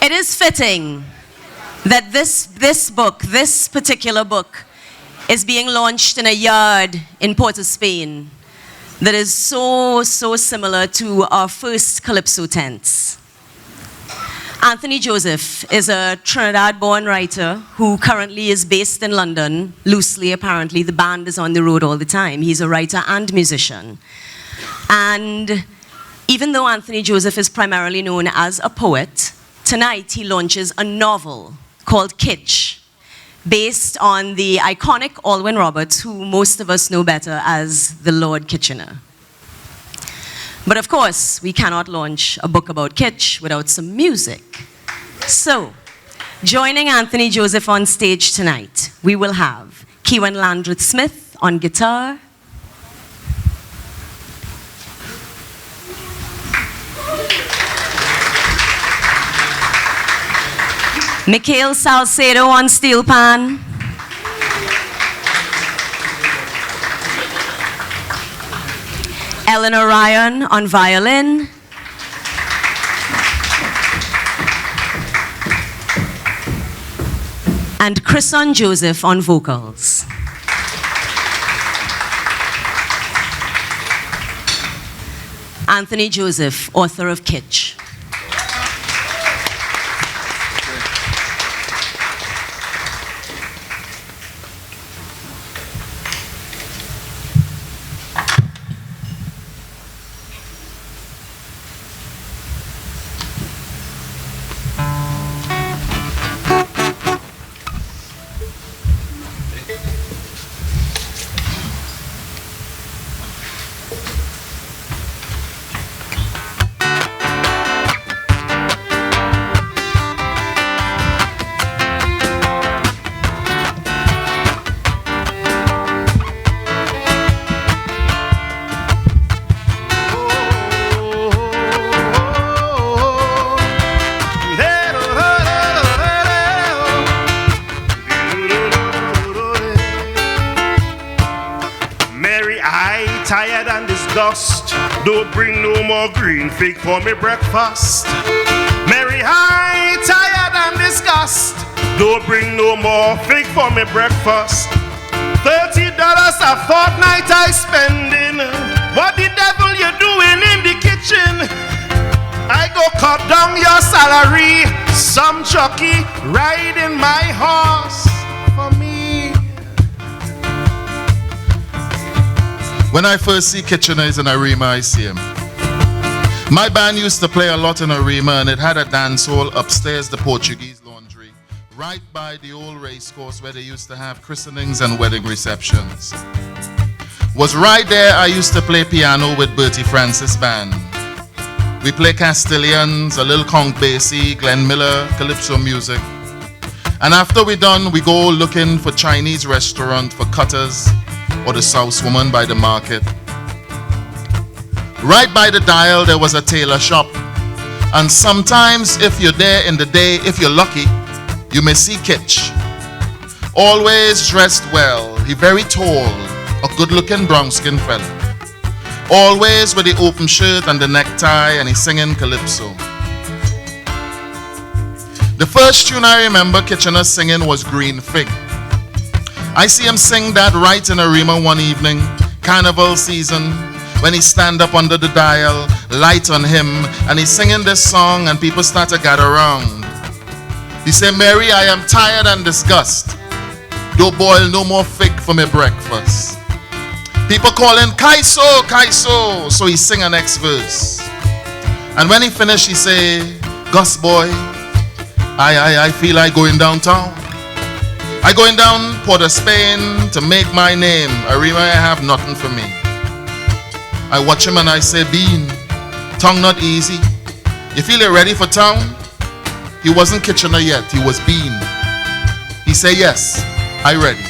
It is fitting that this particular book, is being launched in a yard in Port of Spain that is so similar to our first Calypso tents. Anthony Joseph is a Trinidad-born writer who currently is based in London, loosely apparently. The band is on the road all the time. He's a writer and musician. And even though Anthony Joseph is primarily known as a poet, tonight he launches a novel called Kitch, based on the iconic Alwyn Roberts, who most of us know better as the Lord Kitchener. But of course, we cannot launch a book about Kitch without some music. So, joining Anthony Joseph on stage tonight, we will have Kewan Landreth Smith on guitar, Mikhail Salcedo on steel pan, Eleanor Ryan on violin, and Chrison Joseph on vocals. Anthony Joseph, author of Kitch. Tired and disgust, don't bring no more green fig for me breakfast. Mary, I tired and disgust, don't bring no more fig for me breakfast. $30 a fortnight I spending. What the devil you doing in the kitchen? I go cut down your salary. Some jockey riding my horse for me. When I first see Kitchener is in Arima, I see him. My band used to play a lot in Arima, and it had a dance hall upstairs, the Portuguese Laundry, right by the old race course where they used to have christenings and wedding receptions. Was right there I used to play piano with Bertie Francis Band. We play Castilians, a little conch bassy, Glenn Miller, calypso music. And after we done, we go looking for Chinese restaurant for cutters, or the South woman by the market. Right by the dial there was a tailor shop, and sometimes if you're there in the day, if you're lucky, you may see Kitch. Always dressed well, he very tall, a good looking brown skin fella. Always with the open shirt and the necktie, and he's singing calypso. The first tune I remember Kitchener singing was Green Fig. I see him sing that right in Arima one evening, carnival season, when he stand up under the dial, light on him, and he's singing this song and people start to gather around. He said, Mary, I am tired and disgust. Don't boil no more fig for me breakfast. People calling, Kaiso, Kaiso. So he sing the next verse. And when he finished, he say, Gus boy, I feel like going downtown. I going down Port of Spain to make my name. Arima, I have nothing for me. I watch him and I say, Bean, tongue not easy. You feel you're ready for town? He wasn't Kitchener yet, he was Bean. He say, yes, I ready.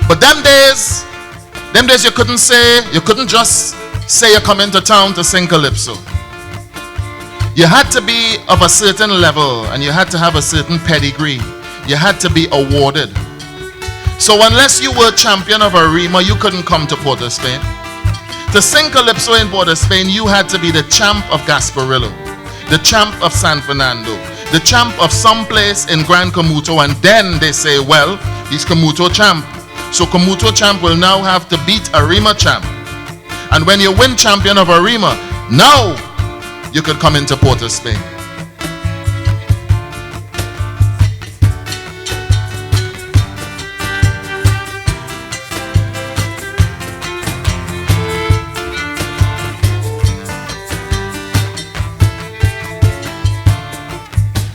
But them days you couldn't just say you're coming to town to sing calypso. You had to be of a certain level and you had to have a certain pedigree. You had to be awarded. So unless you were champion of Arima, you couldn't come to Port of Spain. To sing calypso in Port of Spain, you had to be the champ of Gasparillo, the champ of San Fernando, the champ of some place in Gran Camuto, and then they say, well, he's Camuto champ. So Camuto champ will now have to beat Arima champ. And when you win champion of Arima, now you could come into Port of Spain.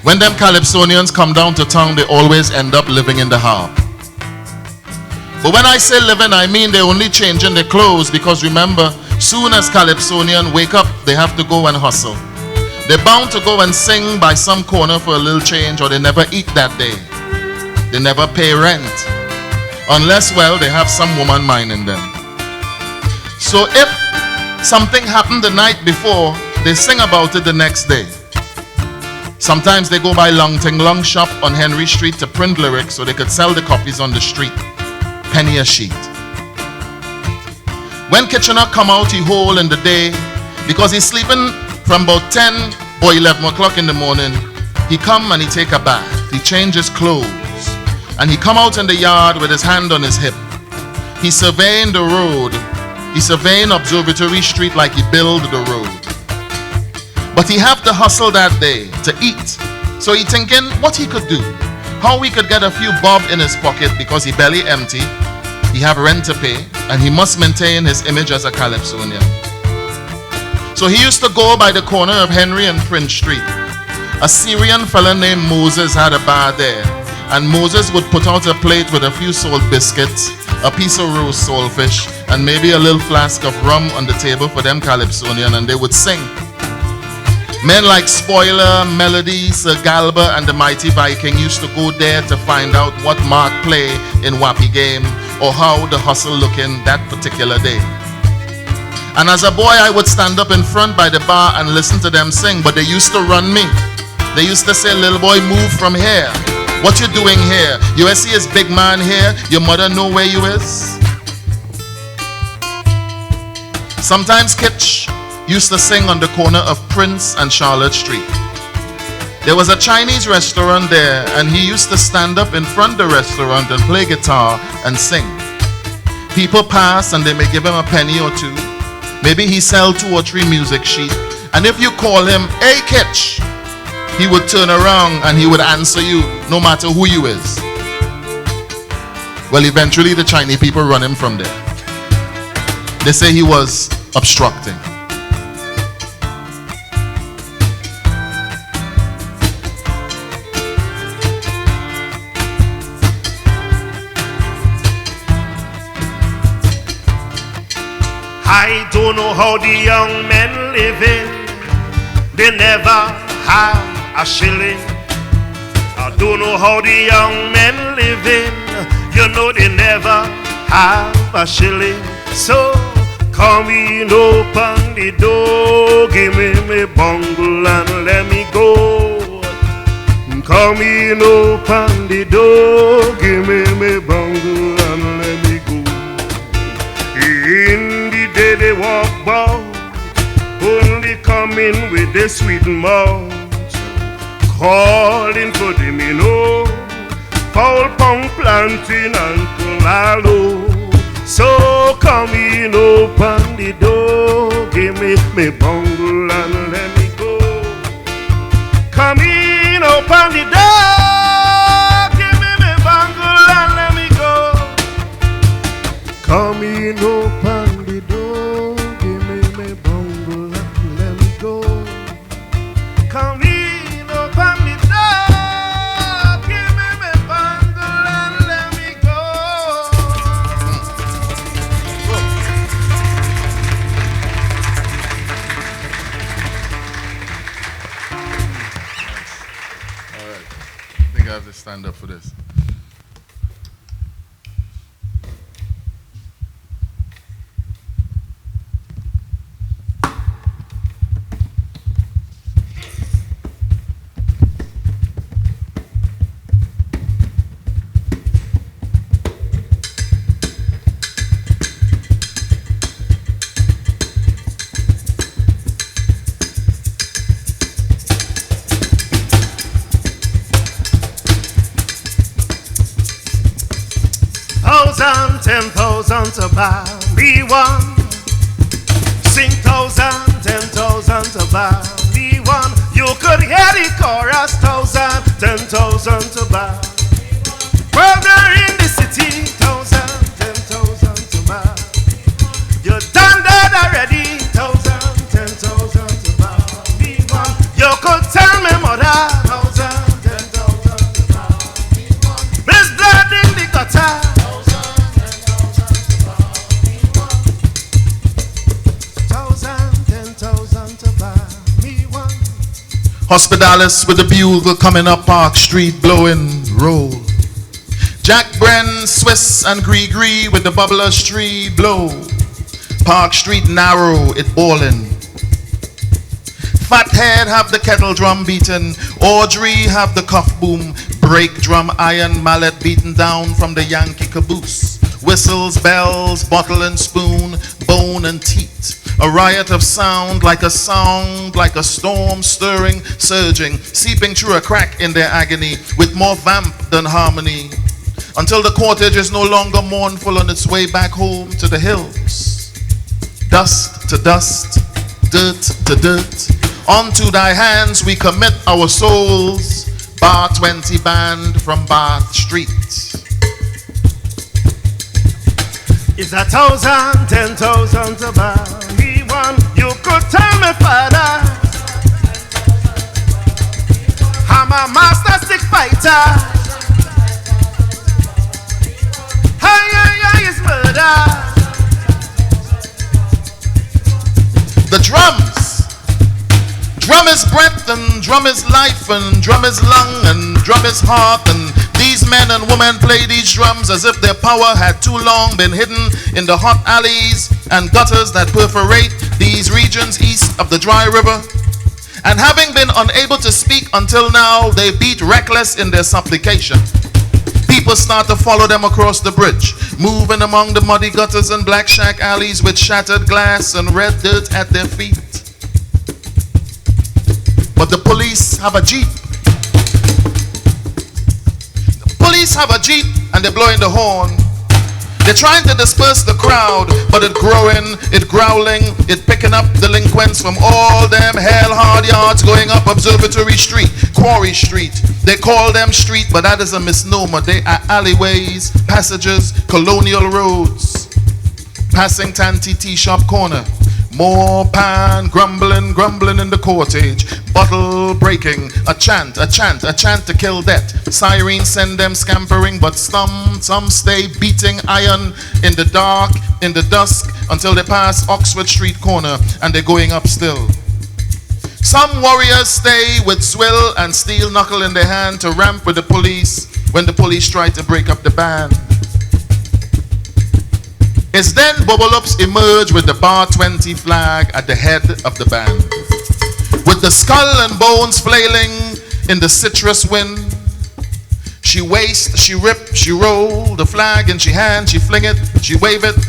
When them calypsonians come down to town, they always end up living in the harp. But when I say living, I mean they're only changing their clothes, because remember, soon as calypsonians wake up, they have to go and hustle. They're bound to go and sing by some corner for a little change, or they never eat that day. They never pay rent. Unless, well, they have some woman minding them. So if something happened the night before, they sing about it the next day. Sometimes they go by Long Ting Long shop on Henry Street to print lyrics so they could sell the copies on the street. Penny a sheet. When Kitchener come out, he whole in the day, because he's sleeping from about 10 or 11 o'clock in the morning. He come and he take a bath. He change his clothes. And he come out in the yard with his hand on his hip. He's surveying the road. He's surveying Observatory Street like he build the road. But he have to hustle that day to eat. So he thinking what he could do. How he could get a few bob in his pocket, because he belly empty. He have rent to pay, and he must maintain his image as a calypsonian. So he used to go by the corner of Henry and Prince Street. A Syrian fella named Moses had a bar there, and Moses would put out a plate with a few salt biscuits, a piece of roast saltfish, and maybe a little flask of rum on the table for them calypsonian, and they would sing. Men like Spoiler, Melody, Sir Galba, and the Mighty Viking used to go there to find out what Mark play in Wappy game, or how the hustle looking that particular day. And as a boy, I would stand up in front by the bar and listen to them sing, but they used to run me. They used to say, little boy, move from here. What you doing here? You see this big man here? Your mother know where you is? Sometimes Kitch used to sing on the corner of Prince and Charlotte Street. There was a Chinese restaurant there, and he used to stand up in front of the restaurant and play guitar and sing. People pass and they may give him a penny or two. Maybe he sell 2 or 3 music sheets. And if you call him, hey Kitch, he would turn around and he would answer you no matter who you is. Well, eventually the Chinese people run him from there. They say he was obstructing. I don't know how the young men living. They never have a shilling. I don't know how the young men living. You know they never have a shilling. So come in, open the door, give me my bungle and let me go. Come in, open the door, give me my bungle and let me go. In the day they walk by, only coming with their sweet mouth, calling for them, you know, foul pong planting and collalo. So come in, open the door, give me my bungle and let me go. Come in, open the door, give me my bungle and let me go. Come in, open the door, give me my bungle and let me go. Come in, open the door, give me my bungle and let me go. All right. I think I have to stand up for this. 10,000 to buy me one. Sing 1,000, 10,000 to buy me one. You could hear the chorus, 1,000, 10,000 to buy. Brother in the city, 1,000, 10,000 to buy. You done that already, 1,000, 10,000 to buy me one. You could tell me mother, 1,000, 10,000 to buy me one. Miss blood in the gutter. Hospitalis with the bugle coming up Park Street blowing roll. Jack Bren, Swiss and Gree with the bubblers tree blow. Park Street narrow, it ballin'. Fathead have the kettle drum beaten. Audrey have the cuff boom. Break drum iron mallet beaten down from the Yankee caboose. Whistles, bells, bottle and spoon, bone and teat. A riot of sound, like a storm stirring, surging, seeping through a crack in their agony, with more vamp than harmony, until the cortege is no longer mournful on its way back home to the hills. Dust to dust, dirt to dirt, onto thy hands we commit our souls. Bar 20 band from Bath Street. It's 1,000, 10,000 to buy me one. You could tell me, Father, I'm a master stick fighter. Hey, it's murder. The drums. Drum is breath and drum is life and drum is lung and drum is heart, and these men and women play these drums as if their power had too long been hidden in the hot alleys and gutters that perforate these regions east of the dry river. And having been unable to speak until now, they beat reckless in their supplication. People start to follow them across the bridge, moving among the muddy gutters and black shack alleys with shattered glass and red dirt at their feet. But the police have a jeep. Police have a jeep and they're blowing the horn. They're trying to disperse the crowd, but it growing, it growling, it picking up delinquents from all them hell-hard yards going up Observatory Street, Quarry Street. They call them street, but that is a misnomer. They are alleyways, passages, colonial roads. Passing Tanti Tea Shop Corner. More pan, grumbling in the cortege. Bottle breaking, a chant to kill death. Sirens send them scampering, but some stay beating iron in the dark, in the dusk, until they pass Oxford Street corner and they're going up still. Some warriors stay with swill and steel knuckle in their hand to ramp with the police when the police try to break up the band. It's then Bubble-Ups emerge with the Bar 20 flag at the head of the band. With the skull and bones flailing in the citrus wind, she waste, she rip, she roll the flag in she hand, she fling it, she wave it,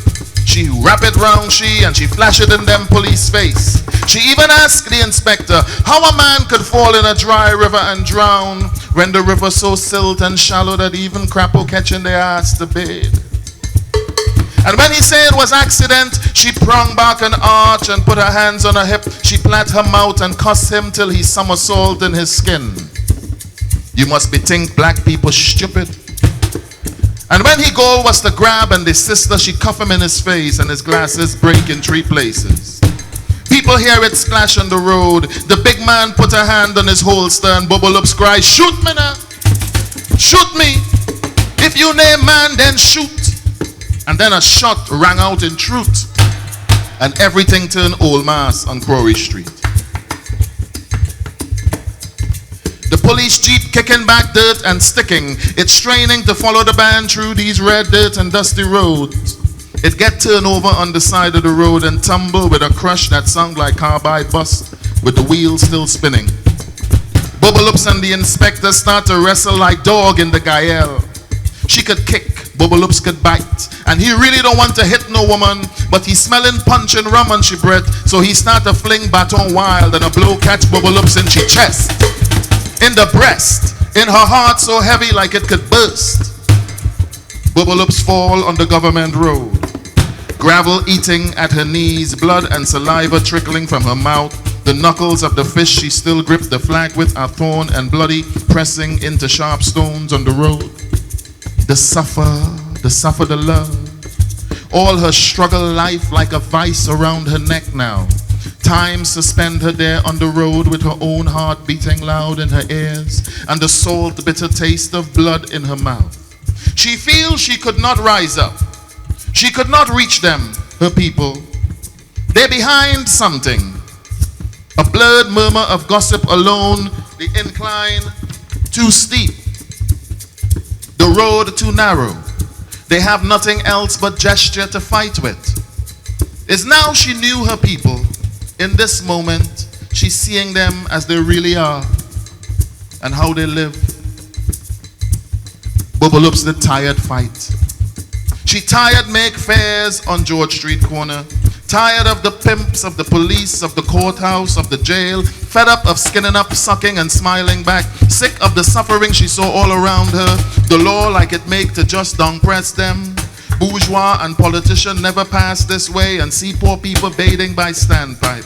she wrap it round she, and she flash it in them police face. She even asked the inspector how a man could fall in a dry river and drown when the river so silt and shallow that even crapple catching their ass to bathe. And when he said it was accident, she prong back an arch and put her hands on her hip. She plat her mouth and cuss him till he somersault in his skin. You must be think black people stupid. And when he go was to grab and the sister, she cuff him in his face and his glasses break in 3 places. People hear it splash on the road. The big man put a hand on his holster and Bubble-Ups cry, shoot me now, shoot me. If you name man, then shoot. And then a shot rang out in truth, and everything turned old mass on Quarry Street. The police jeep kicking back dirt and sticking, it's straining to follow the band through these red dirt and dusty roads. It get turned over on the side of the road and tumble with a crush that sound like carbide bust with the wheels still spinning. Bubble-Ups and the inspector start to wrestle like dog in the Gael. She could kick, Bubble-Ups could bite, and he really don't want to hit no woman, but he's smelling punch and rum on she breath, so he start to fling baton wild and a blow catch Bubble-Ups in she chest, in the breast, in her heart so heavy like it could burst. Bubble ups fall on the government road. Gravel eating at her knees, blood and saliva trickling from her mouth. The knuckles of the fist she still gripped the flag with are torn and bloody, pressing into sharp stones on the road. The suffer, the love. All her struggle life like a vice around her neck now. Time suspend her there on the road with her own heart beating loud in her ears and the salt bitter taste of blood in her mouth. She feels she could not rise up. She could not reach them, her people. They're behind something. A blurred murmur of gossip alone, the incline too steep, the road too narrow. They have nothing else but gesture to fight with. It's now she knew her people. In this moment, she's seeing them as they really are and how they live. Bubble ups the tired fight. She tired make fairs on George Street corner. Tired of the pimps, of the police, of the courthouse, of the jail. Fed up of skinning up, sucking and smiling back. Sick of the suffering she saw all around her. The law like it make to just down press them. Bourgeois and politician never pass this way and see poor people bathing by standpipe.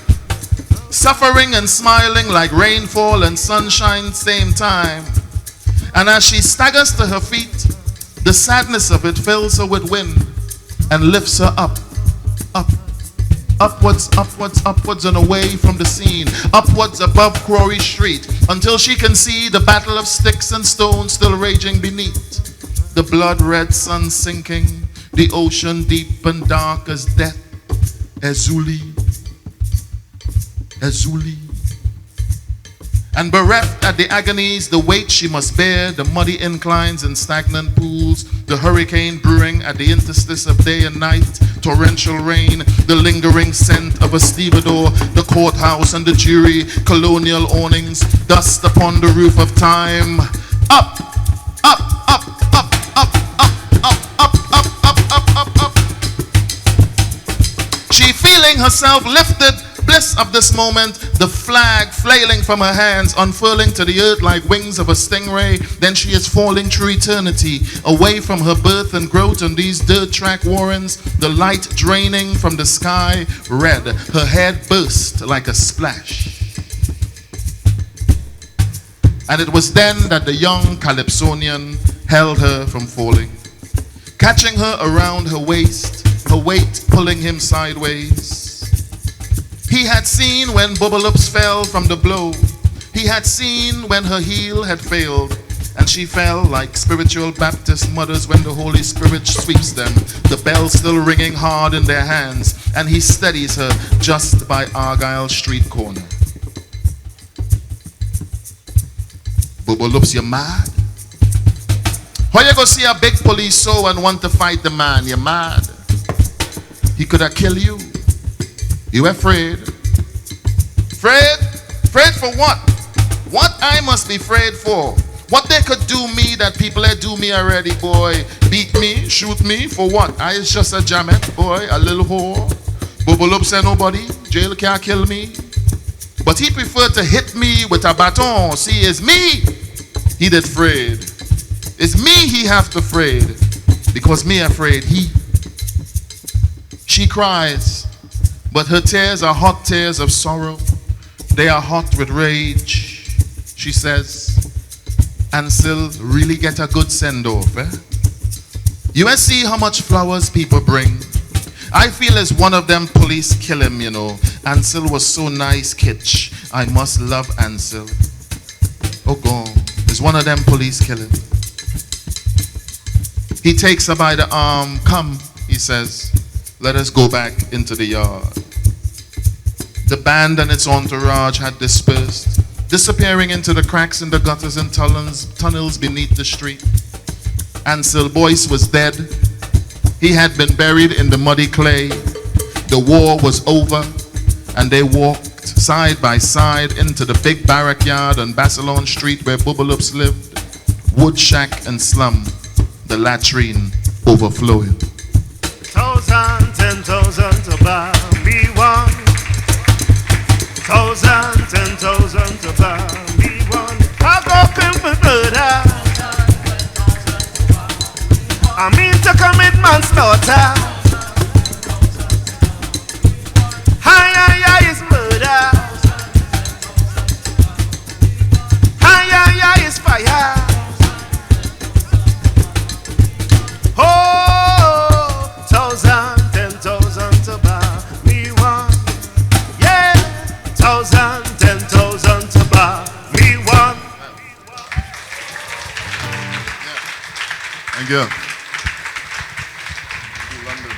Suffering and smiling like rainfall and sunshine same time. And as she staggers to her feet, the sadness of it fills her with wind and lifts her up, up, upwards, upwards, upwards and away from the scene, upwards above Quarry Street, until she can see the battle of sticks and stones still raging beneath. The blood-red sun sinking, the ocean deep and dark as death, Ezuli, Ezuli. And bereft at the agonies, the weight she must bear, the muddy inclines and stagnant pools, the hurricane brewing at the interstice of day and night, torrential rain, the lingering scent of a stevedore, the courthouse and the jury, colonial awnings, dust upon the roof of time. Up, up, up, up, up, up, up, up, up, up, up, up, up. She feeling herself lifted, bliss of this moment, the flag flailing from her hands, unfurling to the earth like wings of a stingray. Then she is falling through eternity, away from her birth and growth on these dirt track warrens, the light draining from the sky red, her head burst like a splash. And it was then that the young calypsonian held her from falling, catching her around her waist, her weight pulling him sideways. He had seen when Bubble Ups fell from the blow. He had seen when her heel had failed, and she fell like spiritual Baptist mothers when the Holy Spirit sweeps them, the bell still ringing hard in their hands, and he steadies her just by Argyle Street corner. Bubble Ups, you mad? How you go see a big police so and want to fight the man? You mad? He could have killed you. You afraid? Afraid? Afraid for what? What I must be afraid for? What they could do me that people had do me already, boy? Beat me, shoot me, for what? I is just a jamet, boy, a little whore. Bubble up say nobody, jail can't kill me. But he preferred to hit me with a baton. See, it's me he did afraid. It's me he have to afraid, because me afraid he. She cries, but her tears are hot tears of sorrow. They are hot with rage. She says, Ansel really get a good send-off, eh? You see how much flowers people bring? I feel as one of them police kill him, you know. Ansel was so nice, Kitch. I must love Ansel. Oh God, there's one of them police kill him. He takes her by the arm. Come, he says, let us go back into the yard. The band and its entourage had dispersed, disappearing into the cracks in the gutters and tunnels beneath the street. Ansel Boyce was dead. He had been buried in the muddy clay. The war was over, and they walked side by side into the big barrack yard on Basilone Street where Bubble Ups lived. Wood shack and slum, the latrine overflowing. 1,000, 10,000 to buy me one. 1,000, 10,000 to buy me one. I go pimp for murder. I mean Thank you. London.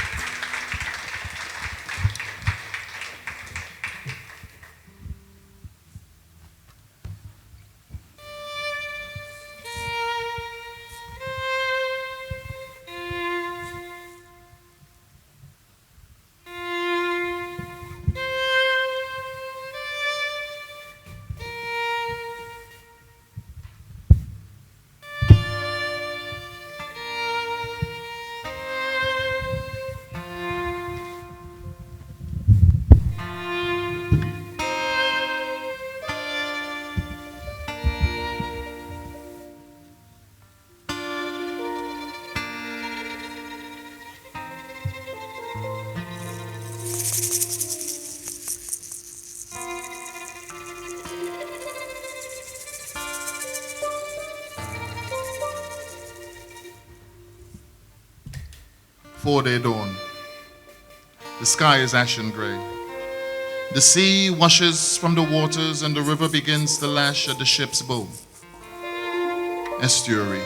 4-day dawn. The sky is ashen gray. The sea washes from the waters and the river begins to lash at the ship's bow. Estuary.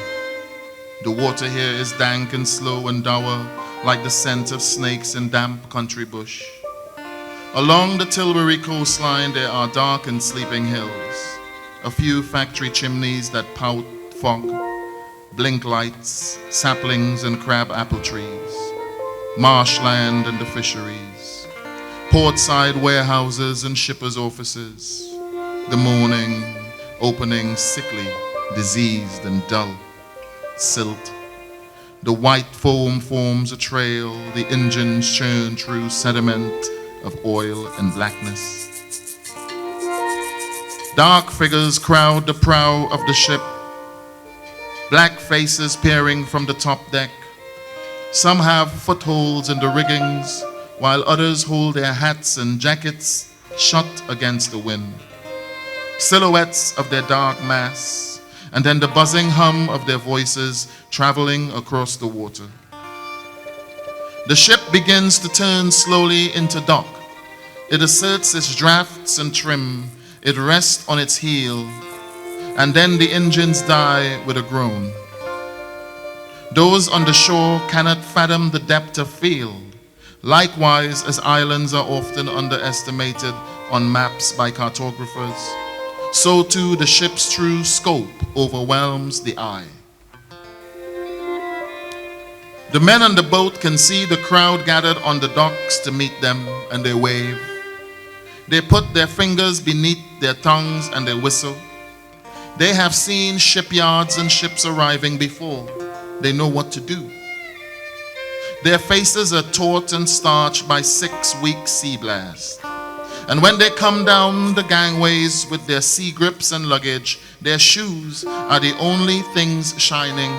The water here is dank and slow and dour, like the scent of snakes in damp country bush. Along the Tilbury coastline there are dark and sleeping hills, a few factory chimneys that pout fog, blink lights, saplings and crab apple trees, marshland and the fisheries, portside warehouses and shippers' offices, the morning opening sickly, diseased and dull, silt. The white foam forms a trail, the engines churn through sediment of oil and blackness. Dark figures crowd the prow of the ship, black faces peering from the top deck. Some have footholds in the riggings, while others hold their hats and jackets shut against the wind. Silhouettes of their dark mass, and then the buzzing hum of their voices traveling across the water. The ship begins to turn slowly into dock. It asserts its drafts and trim. It rests on its heel, and then the engines die with a groan. Those on the shore cannot fathom the depth of field. Likewise, as islands are often underestimated on maps by cartographers, so too the ship's true scope overwhelms the eye. The men on the boat can see the crowd gathered on the docks to meet them, and they wave. They put their fingers beneath their tongues and they whistle. They have seen shipyards and ships arriving before. They know what to do. Their faces are taut and starched by 6-week sea blast. And when they come down the gangways with their sea grips and luggage, their shoes are the only things shining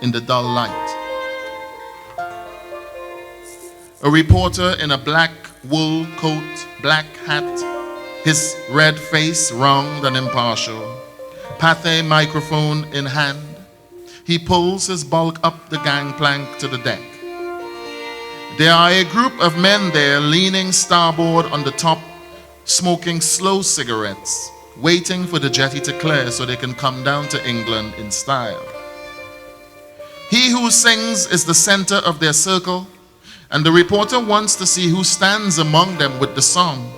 in the dull light. A reporter in a black wool coat, black hat, his red face round and impartial, Pathé microphone in hand, he pulls his bulk up the gangplank to the deck. There are a group of men there leaning starboard on the top, smoking slow cigarettes, waiting for the jetty to clear so they can come down to England in style. He who sings is the center of their circle, and the reporter wants to see who stands among them with the song.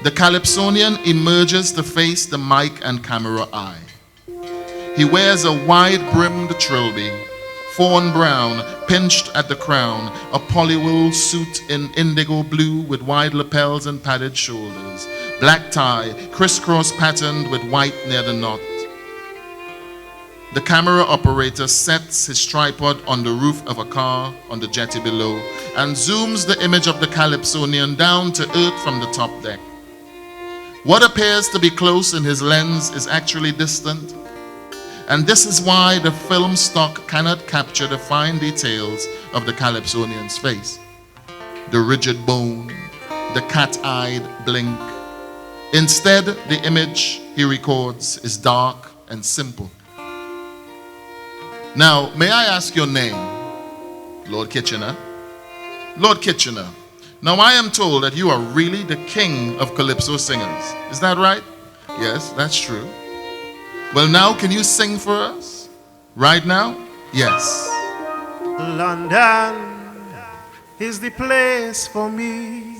The calypsonian emerges to face the mic and camera eye. He wears a wide-brimmed trilby, fawn brown, pinched at the crown, a polywool suit in indigo blue with wide lapels and padded shoulders, black tie, crisscross patterned with white near the knot. The camera operator sets his tripod on the roof of a car on the jetty below and zooms the image of the calypsonian down to earth from the top deck. What appears to be close in his lens is actually distant. And this is why the film stock cannot capture the fine details of the calypsonian's face. The rigid bone, the cat-eyed blink. Instead, the image he records is dark and simple. Now, may I ask your name? Lord Kitchener. Lord Kitchener. Now, I am told that you are really the king of calypso singers. Is that right? Yes, that's true. Well, now, can you sing for us? Right now? Yes. London is the place for me.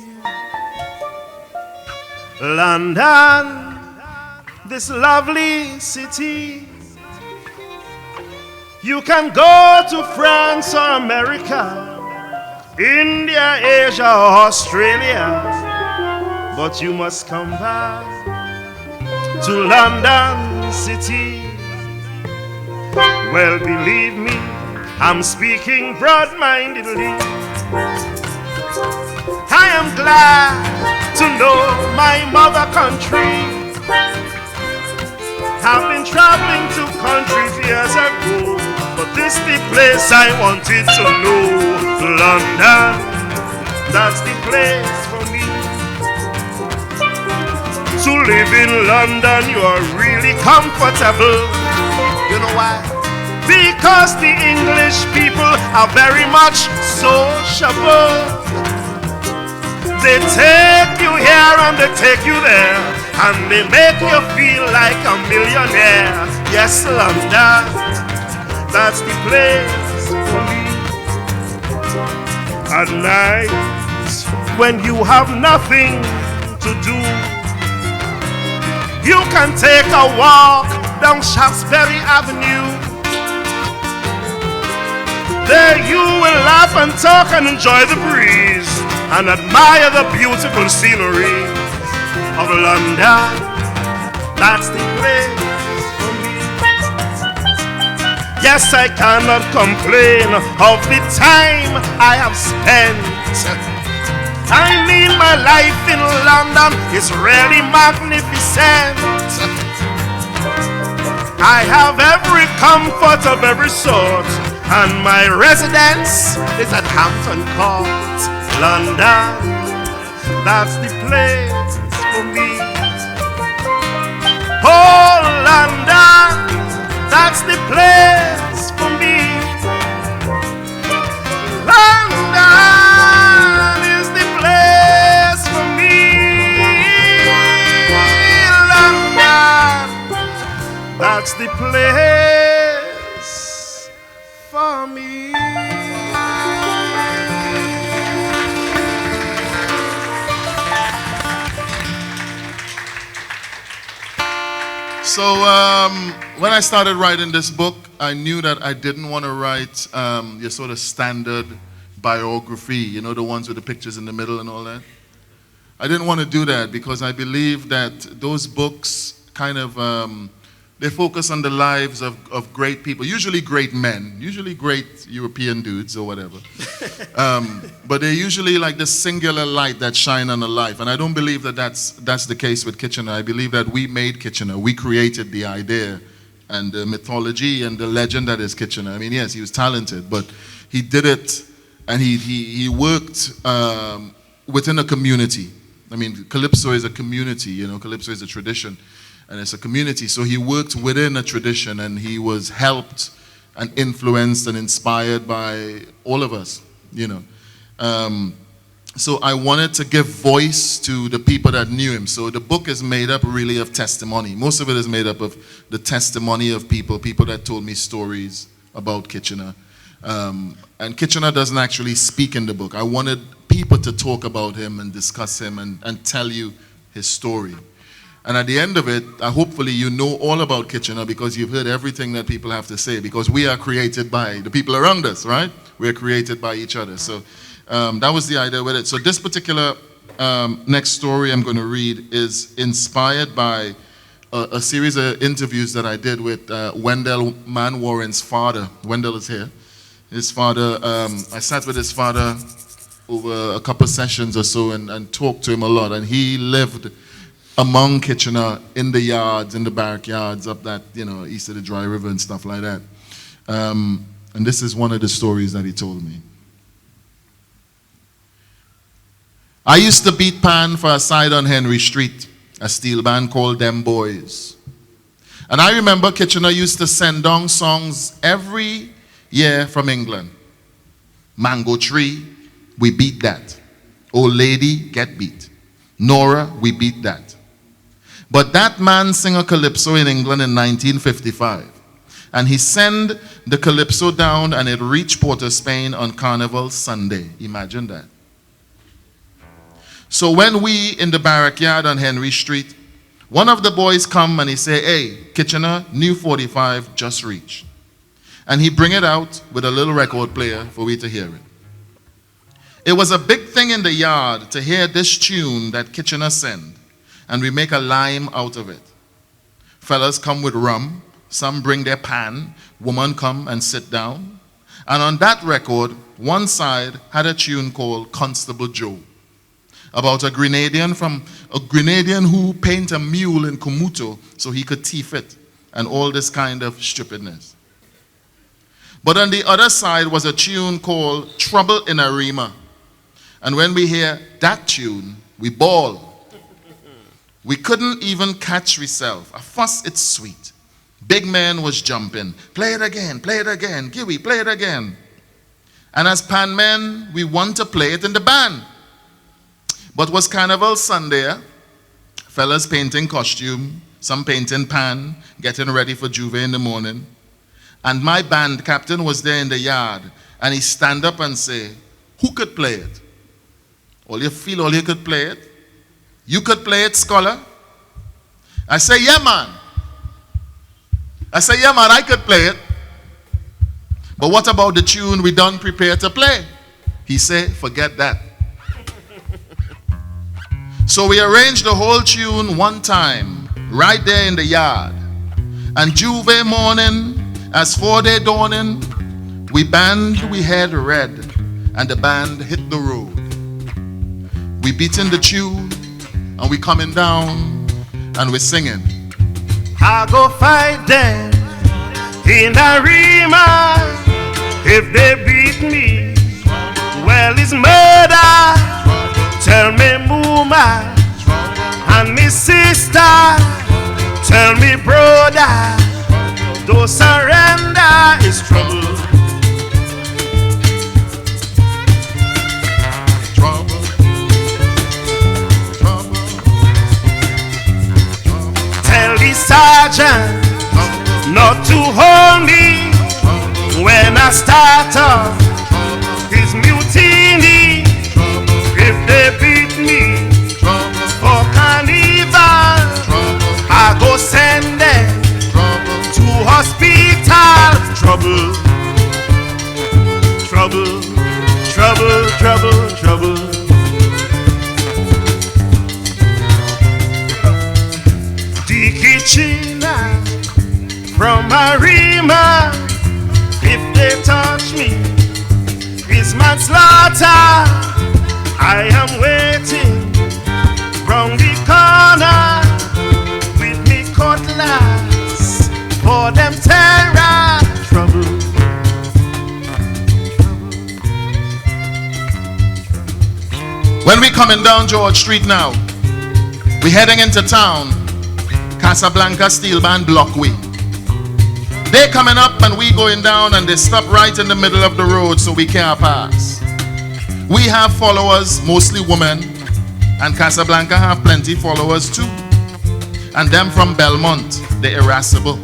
London, this lovely city. You can go to France or America, India, Asia, or Australia, but you must come back to London City. Well, believe me, I'm speaking broad-mindedly. I am glad to know my mother country. I've been traveling to countries years ago, but this the place I wanted to know. London, that's the place for me. To live in London, you are really comfortable. You know why? Because the English people are very much sociable. They take you here and they take you there, and they make you feel like a millionaire. Yes, London, that's the place for me. At night, when you have nothing to do, you can take a walk down Shaftesbury Avenue. There you will laugh and talk and enjoy the breeze and admire the beautiful scenery of London. That's the place for me. Yes, I cannot complain of the time I have spent. I mean, my life in London is really magnificent. I have every comfort of every sort, and my residence is at Hampton Court. London, that's the place for me. Oh, London, that's the place for me. London is the place for me. London, that's the place for me. So when I started writing this book, I knew that I didn't want to write your sort of standard biography, you know, the ones with the pictures in the middle and all that. I didn't want to do that because I believe that those books kind of, they focus on the lives of great people, usually great men, usually great European dudes or whatever. But they're usually like this singular light that shine on a life. And I don't believe that that's the case with Kitchener. I believe that we made Kitchener. We created the idea and the mythology and the legend that is Kitchener. I mean, yes, he was talented, but he did it and he worked within a community. I mean, Calypso is a community, you know, Calypso is a tradition. And it's a community, so he worked within a tradition and he was helped and influenced and inspired by all of us, you know. So I wanted to give voice to the people that knew him. So the book is made up really of testimony. Most of it is made up of the testimony of people that told me stories about Kitchener. And Kitchener doesn't actually speak in the book. I wanted people to talk about him and discuss him and tell you his story. And at the end of it, hopefully you know all about Kitchener because you've heard everything that people have to say, because we are created by the people around us, right? We are created by each other. So that was the idea with it. So this particular next story I'm going to read is inspired by a series of interviews that I did with Wendell Manwaring's father. Wendell is here. His father, I sat with his father over a couple sessions or so and talked to him a lot. And he lived among Kitchener in the yards, in the barrack yards up that, you know, east of the Dry River and stuff like that. And this is one of the stories that he told me. I used to beat pan for a side on Henry Street, a steel band called Them Boys. And I remember Kitchener used to send down songs every year from England. Mango Tree, we beat that. Old Lady, get beat. Nora, we beat that. But that man sing a calypso in England in 1955. And he sent the calypso down and it reached Port of Spain on Carnival Sunday. Imagine that. So when we in the barrack yard on Henry Street, one of the boys come and he say, hey, Kitchener, new 45 just reached. And he bring it out with a little record player for we to hear it. It was a big thing in the yard to hear this tune that Kitchener sent, and we make a lime out of it. Fellas come with rum, some bring their pan, women come and sit down. And on that record, one side had a tune called Constable Joe, about a Grenadian who paint a mule in Kumuto so he could thief it, and all this kind of stupidness. But on the other side was a tune called Trouble in Arima. And when we hear that tune, we bawl. We couldn't even catch ourselves. A fuss, it's sweet. Big man was jumping. Play it again, Kiwi, play it again. And as pan men, we want to play it in the band. But was Carnival Sunday, fellas painting costume, some painting pan, getting ready for Juve in the morning. And my band captain was there in the yard, and he stand up and say, who could play it? All you could play it? You could play it, scholar? I say, yeah, man. I could play it. But what about the tune we done prepare to play? He said, forget that. So we arranged the whole tune one time, right there in the yard. And Juve morning, as 4-day dawning, we head red, and the band hit the road. We beating the tune, and we coming down, and we singing. I go fight them in Arima. If they beat me, well, it's murder. Tell me mama and me sister. Tell me brother, don't surrender is trouble. Tell the sergeant not to hold me when I start up his mutiny. If they beat me for carnival, I go send them to hospital. Trouble, trouble, trouble, trouble, trouble. The Kitchener from Arima, if they touch me, it's manslaughter. I am waiting round the corner with me cutlass for them terror. Trouble. When we coming down George Street now, we heading into town, Casablanca Steel Band Blockway. They coming up and we going down, and they stop right in the middle of the road so we can't pass. We have followers, mostly women, and Casablanca have plenty followers too. And them from Belmont, the irascible.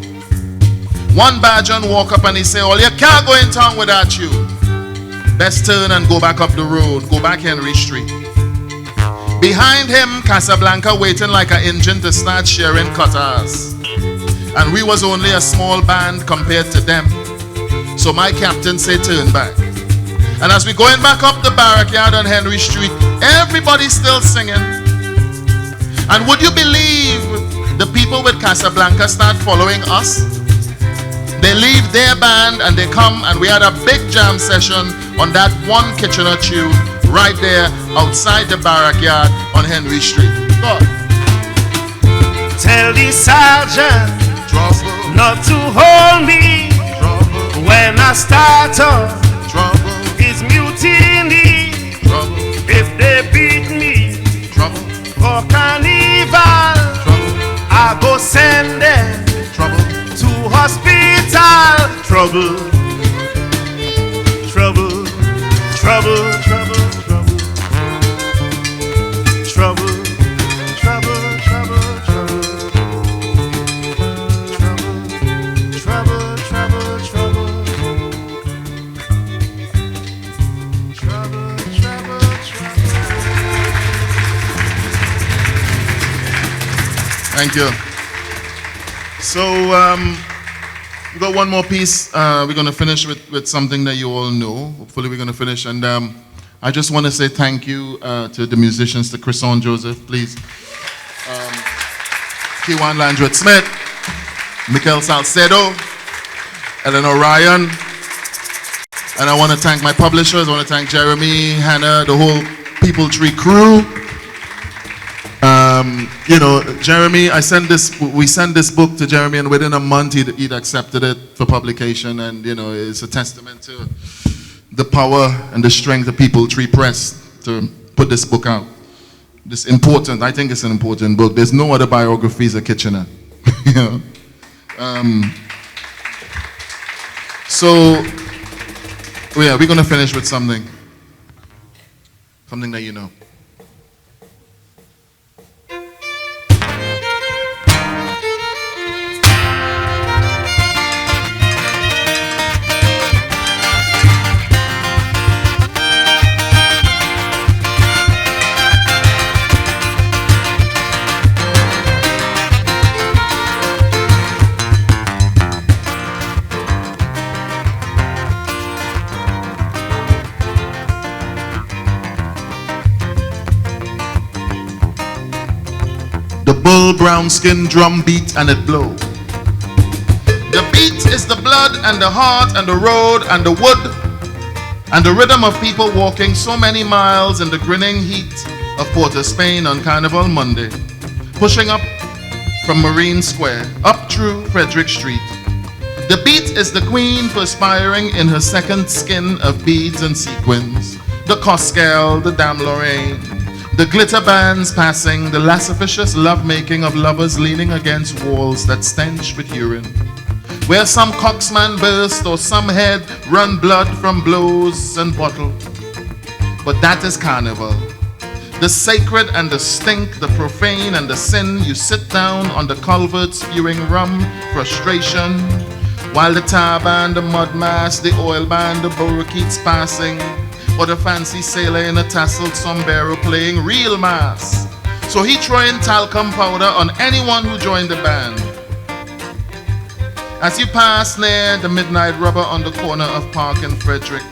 One Bajan walk up and he say, oh, you can't go in town without you. Best turn and go back up the road, go back Henry Street. Behind him, Casablanca waiting like an engine to start sharing cutters. And we was only a small band compared to them. So my captain said, turn back. And as we going back up the barrack yard on Henry Street, everybody's still singing. And would you believe the people with Casablanca start following us? They leave their band and they come, and we had a big jam session on that one Kitchener tune right there outside the barrack yard on Henry Street. Go. Tell the sergeant not to hold me when I start up his mutiny. If they beat me for carnival, I go send them to hospital. Trouble, trouble, trouble, trouble, trouble, trouble, trouble, trouble, trouble, trouble, trouble, trouble. Thank you. So, we got one more piece. We're going to finish with something that you all know. Hopefully we're going to finish. And I just want to say thank you to the musicians, to Chrison Joseph, please. Kiwan Landreth Smith, Mikel Salcedo, Eleanor Ryan. And I want to thank my publishers. I want to thank Jeremy, Hannah, the whole People Tree crew. You know, Jeremy, we sent this book to Jeremy, and within a month he'd accepted it for publication, and you know, it's a testament to the power and the strength of People Tree Press to put this book out. I think it's an important book. There's no other biographies of Kitchener. You know? So, yeah, we're gonna finish with something that you know. Bull brown skin drum beat and it blow. The beat is the blood and the heart and the road and the wood and the rhythm of people walking so many miles in the grinning heat of Port of Spain on Carnival Monday, pushing up from Marine Square up through Frederick Street. The beat is the queen perspiring in her second skin of beads and sequins, the Coscal, the Dame Lorraine, the glitter bands passing, the lascivious lovemaking of lovers leaning against walls that stench with urine, where some coxman burst or some head run blood from blows and bottle. But that is carnival. The sacred and the stink, the profane and the sin. You sit down on the culvert spewing rum, frustration, while the tar band, the mud mass, the oil band, the bourriquets passing, or the fancy sailor in a tasseled sombrero playing real mass. So he throwing talcum powder on anyone who joined the band. As you pass near the midnight rubber on the corner of Park and Frederick,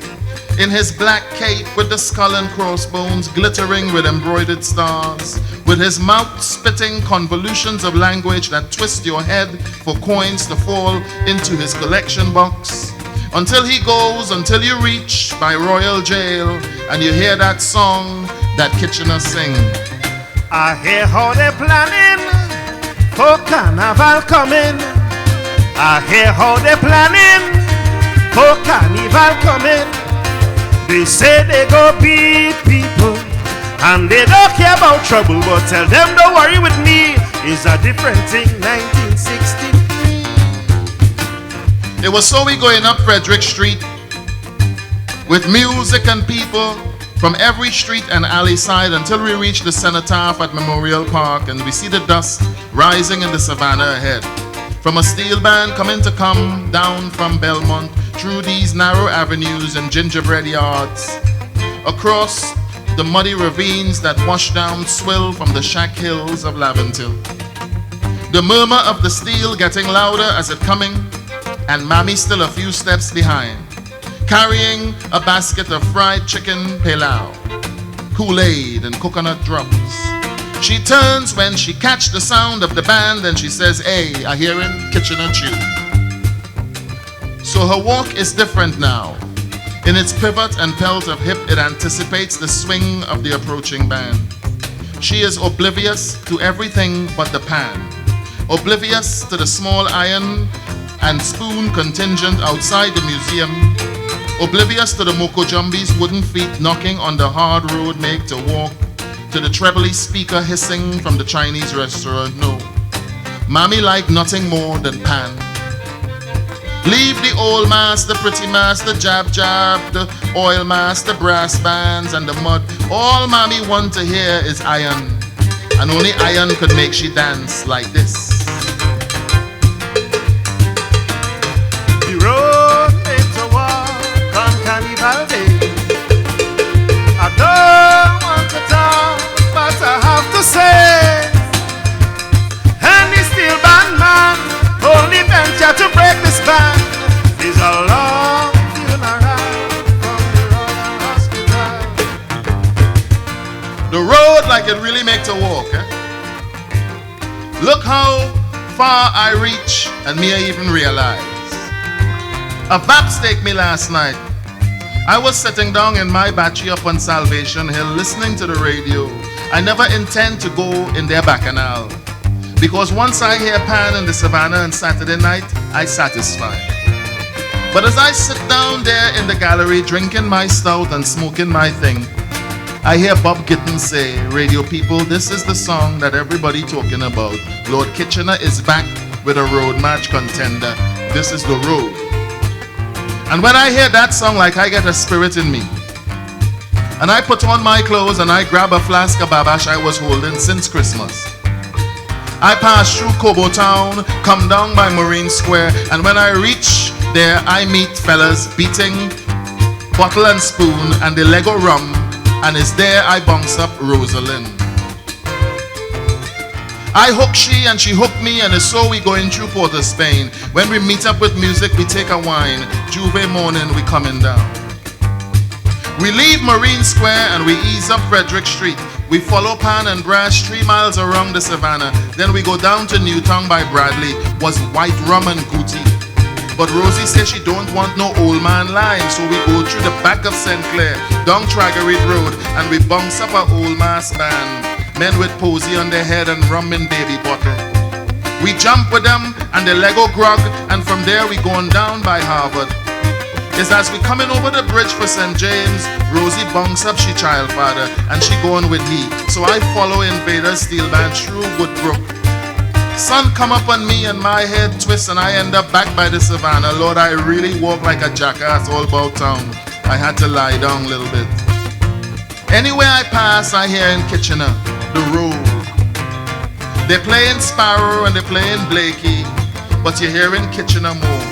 in his black cape with the skull and crossbones glittering with embroidered stars, with his mouth spitting convolutions of language that twist your head for coins to fall into his collection box, until he goes, until you reach by Royal Jail, and you hear that song that Kitchener sing. I hear how they're planning for carnival coming. I hear how they're planning for carnival coming. They say they go beat people and they don't care about trouble, but tell them don't worry with me, it's a different thing. 1963. It was so we going up Frederick Street with music and people from every street and alley side until we reach the cenotaph at Memorial Park, and we see the dust rising in the savannah ahead. From a steel band coming to come down from Belmont through these narrow avenues and gingerbread yards, across the muddy ravines that wash down swill from the shack hills of Laventille. The murmur of the steel getting louder as it coming, and Mammy still a few steps behind, carrying a basket of fried chicken pilau, Kool-Aid and coconut drops. She turns when she catch the sound of the band and she says, "Hey, I hearin' Kitchener tune." So her walk is different now. In its pivot and pelt of hip, it anticipates the swing of the approaching band. She is oblivious to everything but the pan, oblivious to the small iron and spoon contingent outside the museum, oblivious to the Mokojumbi's wooden feet knocking on the hard road make to walk, to the trebly speaker hissing from the Chinese restaurant. No, Mommy like nothing more than pan. Leave the old mass, the pretty mass, the jab, the oil mass, the brass bands and the mud. All Mommy want to hear is iron, and only iron could make she dance like this. Carnival Day. I don't want to talk, but I have to say, The road like it really make to walk. Eh? Look how far I reach and me I even realize. A VAPS take me last night. I was sitting down in my battery up on Salvation Hill listening to the radio. I never intend to go in their bacchanal. Because once I hear Pan in the Savannah on Saturday night, I satisfy. But as I sit down there in the gallery drinking my stout and smoking my thing, I hear Bob Gittins say, radio people, this is the song that everybody talking about. Lord Kitchener is back with a road march contender. This is the road. And when I hear that song, like I get a spirit in me. And I put on my clothes and I grab a flask of Babash I was holding since Christmas. I pass through Cobo Town, come down by Marine Square, and when I reach there, I meet fellas beating bottle and spoon and the Lego rum, and it's there I bounce up Rosalind. I hook she and she hook me, and it's so we going through Port of Spain. When we meet up with music, we take a wine. Juve morning, we coming down. We leave Marine Square and we ease up Frederick Street. We follow Pan and Brash 3 miles around the Savannah. Then we go down to Newtown by Bradley, was white rum and Gucci. But Rosie says she don't want no old man lime, so we go through the back of St. Clair, down Tragarit Road, and we bounce up a old mass band. Men with posy on their head and rum in baby bottle. We jump with them and the Lego grog, and from there we going down by Harvard. It's as we coming over the bridge for St. James, Rosie bunks up she child father, and she going with he. So I follow Invader Steel Band through Woodbrook. Sun come up on me and my head twists and I end up back by the Savannah. Lord, I really walk like a jackass all about town. I had to lie down a little bit. Anywhere I pass, I hear in Kitchener, the road. They're playing Sparrow and they're playing Blakey, but you're hearing Kitchener more.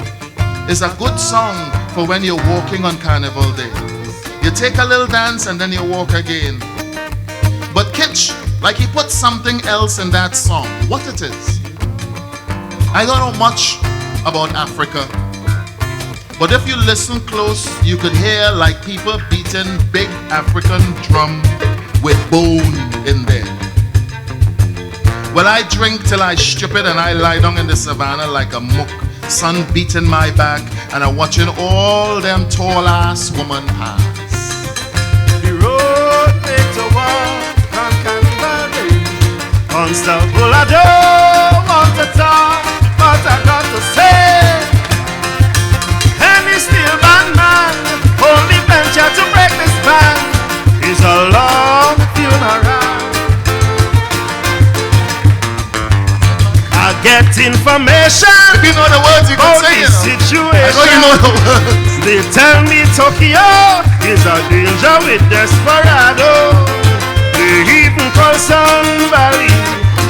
It's a good song for when you're walking on Carnival Day. You take a little dance and then you walk again. But Kitch, like he put something else in that song. What it is? I don't know much about Africa, but if you listen close, you could hear like people beating big African drum with bone in there. Well, I drink till I strip it and I lie down in the Savannah like a muck. Sun beating my back and I'm watching all them tall ass women pass. The road makes a walk on Carnival Day. Constable, I don't want to talk, but I got to say, any steel band man only venture to break this band is a long funeral. I get information. If you know the words, you can say it. Situation. I know you know the words. They tell me Tokyo is a danger with desperado. They even call Sun Valley,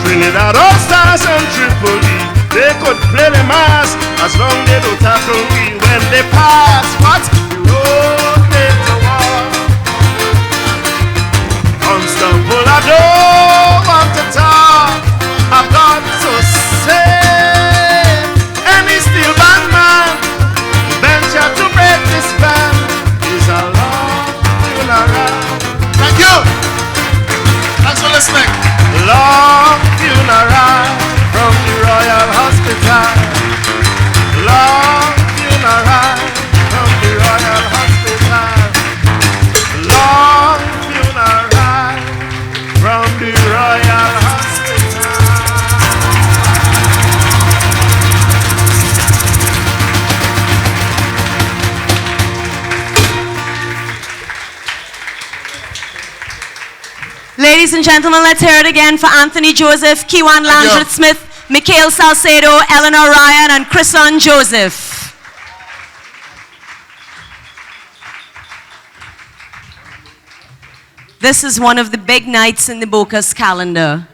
Trinidad All Stars and Tripoli. They could play the mass as long they don't tackle me when they pass. What? The road makes a walk. Constable, I don't want to talk. I've got to say, any steel band man venture to break this band is a long funeral. Thank you. Thanks for listening. Long funeral from the Royal Hospital. Long funeral from the Royal Hospital. Long funeral from the Royal Hospital. Ladies and gentlemen, let's hear it again for Anthony Joseph, Kiwan Langlet Smith, Mikhail Salcedo, Eleanor Ryan, and Chrison Joseph. This is one of the big nights in the Bocas calendar.